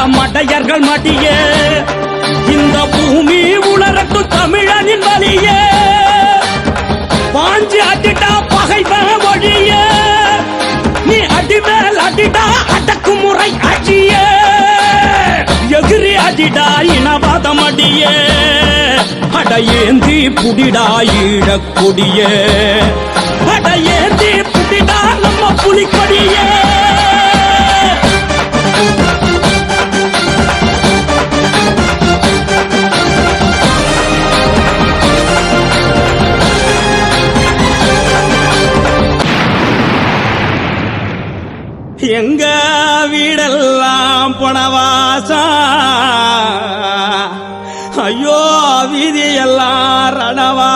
மடையர்கள் மடியே இந்த பூமி உலரட்டு தமிழனின் வழியே பாஞ்சு அடிடா பகைவன் வழியே நீ அடிமேல் அடிடா அடக்குமுறை அடியே எகிரி அடிடா இனவாதம் அடியே அடையேந்தி புடிடா ஈழக்கொடியே அடையேந்தி புடிடா நம்ம புலிக்கொடியே எங்க வீடெல்லாம் பணவாசா ஐயோ வீதியெல்லாம் ரணவா